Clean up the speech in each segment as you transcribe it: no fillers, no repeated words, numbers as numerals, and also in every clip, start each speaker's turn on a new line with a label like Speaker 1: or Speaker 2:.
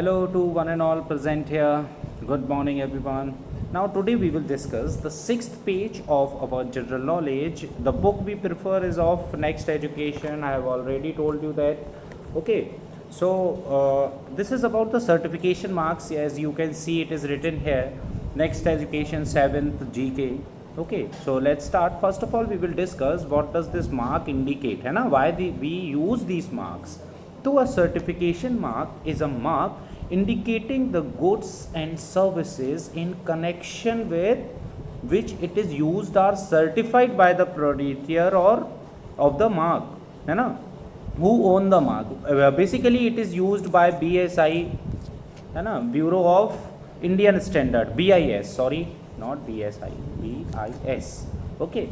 Speaker 1: Hello to one and all present here. Good morning, everyone. Now, today we will discuss the sixth page of our general knowledge. The book we prefer is of Next Education. I have already told you that. Okay, so this is about the certification marks. As you can see, it is written here Next Education 7th GK. Okay, so let's start. First of all, we will discuss what does this mark indicate, है ना? Why we use these marks. So a certification mark is a mark indicating the goods and services in connection with which it is used are certified by the proprietor or of the mark, है ना? Who own the mark? Basically it is used by BSI, है ना? Bureau of Indian Standard, BIS, sorry, not BSI, BIS. Okay.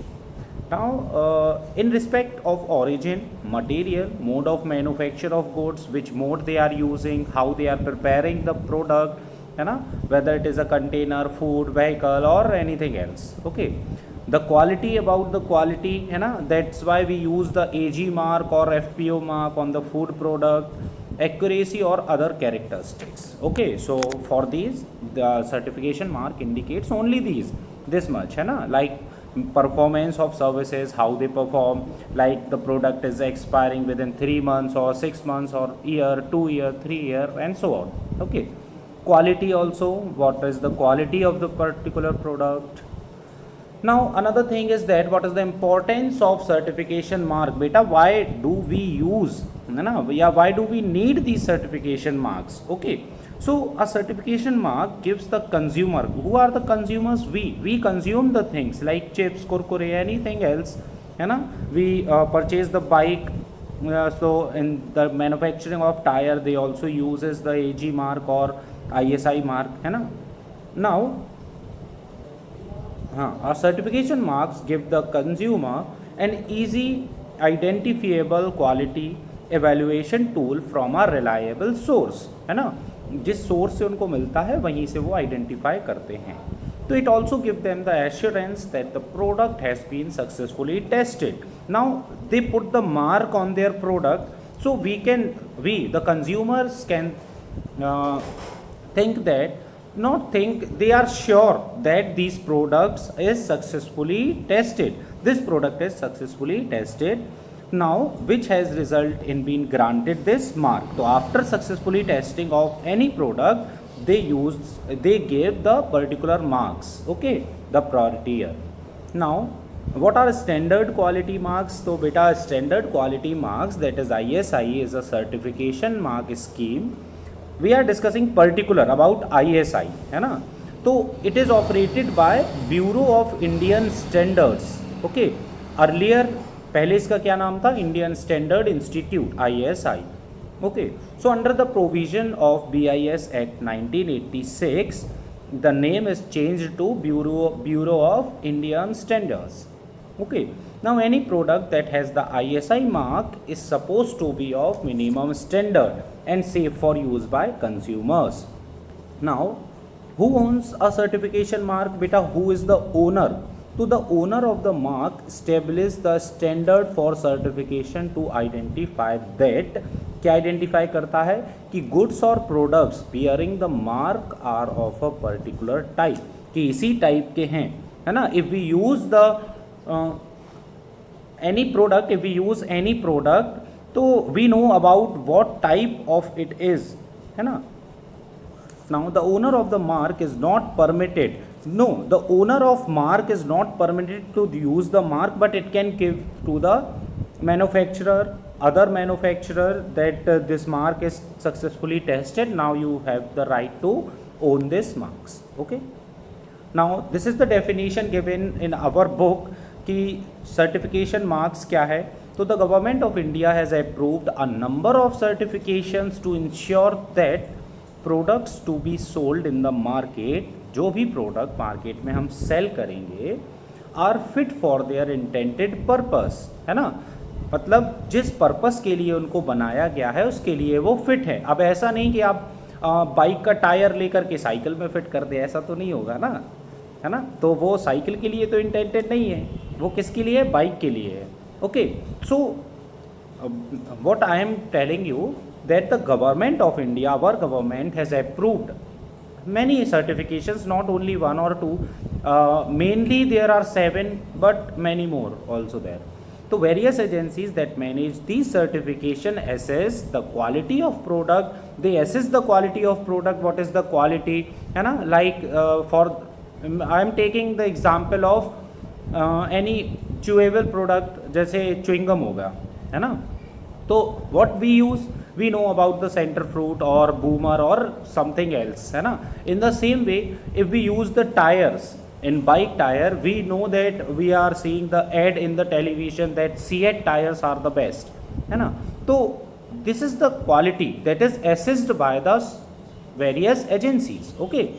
Speaker 1: Now, in respect of origin, material, mode of manufacture of goods, which mode they are using, how they are preparing the product, है ना, whether it is a container, food, vehicle or anything else. Okay, the quality, about the quality, है ना, that's why we use the AG mark or FPO mark on the food product, accuracy or other characteristics. Okay, so for these the certification mark indicates only this much, है ना, like performance of services, how they perform, like the product is expiring within 3 months or 6 months or year, 2 year, 3 year and so on. Okay, quality also, what is the quality of the particular product. Now another thing is that what is the importance of certification mark. Beta, why do we use, why do we need these certification marks? Okay, so a certification mark gives the consumer, who are the consumers? We consume the things like chips, kurkure, anything else, we purchase the bike. So in the manufacturing of tire they also uses the AG mark or ISI mark, now our certification marks give the consumer an easy identifiable quality evaluation tool from a reliable source, है ना, जिस source से उनको मिलता है वहीं से वो आइडेंटिफाई करते हैं. तो it also give them the assurance that the product has been successfully tested. Now they put the mark on their product, so we the consumers can think that, not think, they are sure that these products is successfully tested, this product is successfully tested, now which has result in being granted this mark. So after successfully testing of any product they give the particular marks. Okay, the priority here. Now what are standard quality marks? So beta, standard quality marks, that is ISI, is a certification mark scheme. We are discussing particular about ISI, है ना. तो it is operated by Bureau of Indian Standards. Okay, earlier पहले इसका क्या नाम था? Indian Standard Institute, ISI. Okay, so under the provision of BIS Act 1986, the name is changed to Bureau of Indian Standards. Okay, now any product that has the ISI mark is supposed to be of minimum standard and safe for use by consumers. Now who owns a certification mark? Beta, who is the owner? So the owner of the mark establishes the standard for certification to identify that, क्या identify करता है कि goods और products bearing the mark are of a particular type, कि इसी type के हैं, है ना. If we use the any product, if we use any product, so we know about what type of it is, है ना. Now the owner of the mark is not permitted, no, the owner of mark is not permitted to use the mark, but it can give to the manufacturer, other manufacturer, that this mark is successfully tested, now you have the right to own this marks. Okay, now this is the definition given in our book कि certification marks क्या है. तो the government of India has approved a number of certifications to ensure that products to be sold in the market, जो भी product market में हम sell करेंगे, are fit for their intended purpose, है ना. मतलब जिस पर्पस के लिए उनको बनाया गया है उसके लिए वो फिट है. अब ऐसा नहीं कि आप बाइक का टायर लेकर के साइकिल में फिट कर दे, ऐसा तो नहीं होगा ना, है ना. तो वो साइकिल के लिए तो इंटेंटेड नहीं है, वो किसके लिए है? बाइक के लिए है. Okay, so what I am telling you, that the government of India, our government, has approved many certifications, not only one or two. Mainly there are 7, but many more also there. So various agencies that manage these certification assess the quality of product. They assess the quality of product. What is the quality? है ना? Like for I am taking the example of any chewable product, जैसे chewing gum हो गया, है ना? तो what we use, we know about the center fruit or boomer or something else, है ना? In the same way, if we use the tires, in bike tire, we know that we are seeing the ad in the television that CAT tires are the best, है ना? तो this is the quality that is assessed by the various agencies, okay,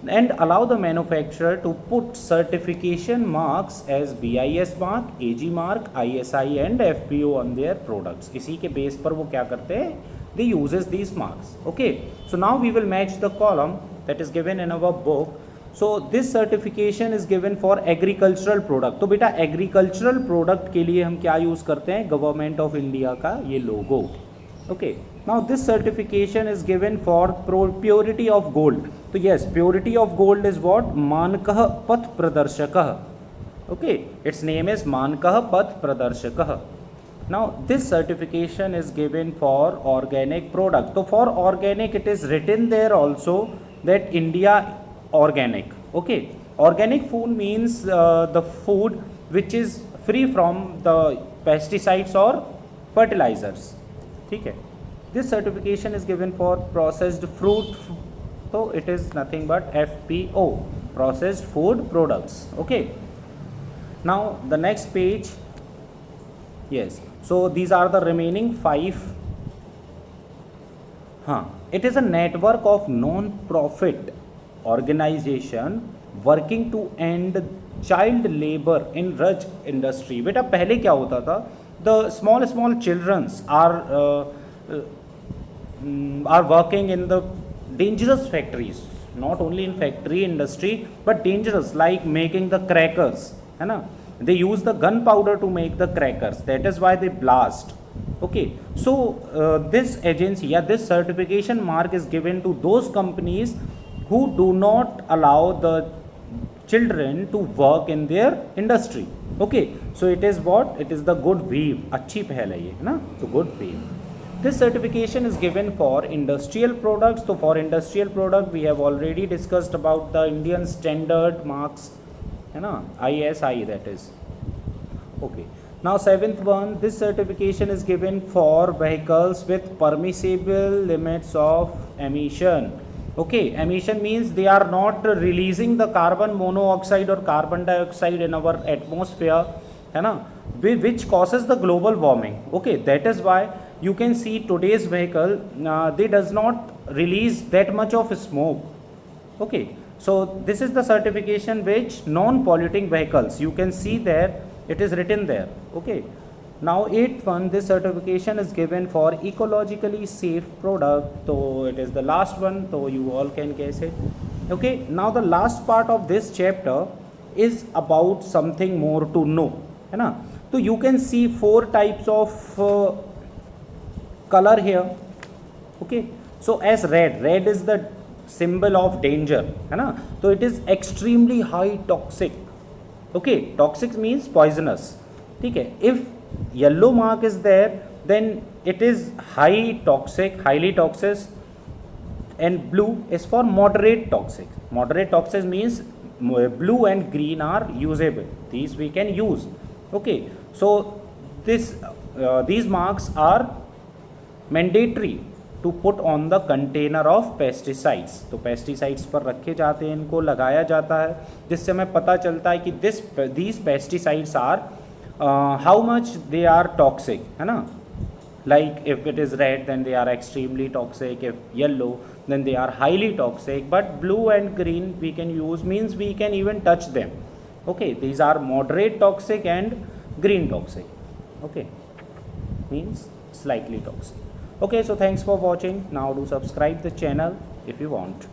Speaker 1: and allow the manufacturer to put certification marks as BIS mark, AG mark, ISI and FPO on their products. इसी के base पर वो क्या करते हैं? They uses these marks, okay. So now we will match the column that is given in our book. So this certification is given for agricultural product. तो बेटा agricultural product के लिए हम क्या यूज़ करते हैं? Government of India का ये logo, okay. Now this certification is given for purity of gold. तो yes, purity of gold is what? मानकः पथ प्रदर्शकः, okay. Its name is मानकः पथ प्रदर्शकः. Now this certification is given for organic product. So for organic it is written there also that India organic, okay. Organic food means the food which is free from the pesticides or fertilizers, ठीक है. This certification is given for processed fruit, so it is nothing but FPO, processed food products, okay. Now the next page, yes, so these are the remaining 5. It is a network of non-profit organization working to end child labor in raj industry. बेटा पहले क्या होता था? The small childrens are working in the dangerous factories, not only in factory industry but dangerous, like making the crackers, है ना? They use the gunpowder to make the crackers. That is why they blast. Okay, so this agency, this certification mark is given to those companies who do not allow the children to work in their industry. Okay, so it is what? It is the good weave. अच्छी पहल है ये, है ना? तो good weave. This certification is given for industrial products. So for industrial product, we have already discussed about the Indian standard marks, है ना? ISI, that is. Okay. Now 7th one, this certification is given for vehicles with permissible limits of emission. Okay, emission means they are not releasing the carbon monoxide or carbon dioxide in our atmosphere, है ना? Which causes the global warming. Okay, that is why you can see today's vehicle, they does not release that much of smoke. Okay, so this is the certification which non-polluting vehicles, you can see there, it is written there, okay. Now 8th one, this certification is given for ecologically safe product. So it is the last one, so you all can guess it. Okay, now the last part of this chapter is about something more to know, है ना? So you can see 4 types of color here, okay. So as red is the symbol of danger, है ना? So it is extremely high toxic, okay. Toxic means poisonous, ठीक है. If yellow mark is there, then it is highly toxic, and blue is for moderate toxic. Moderate toxic means blue and green are usable, these we can use, okay. So these marks are mandatory to put on the container of pesticides. तो pesticides पर रखे जाते हैं, इनको लगाया जाता है, जिससे हमें पता चलता है कि these pesticides are how much they are toxic, है ना? Like if it is red, then they are extremely toxic. If yellow, then they are highly toxic. But blue and green we can use, means we can even touch them. Okay, these are moderate toxic and green toxic. Okay, means slightly toxic. Okay, so thanks for watching. Now do subscribe the channel if you want.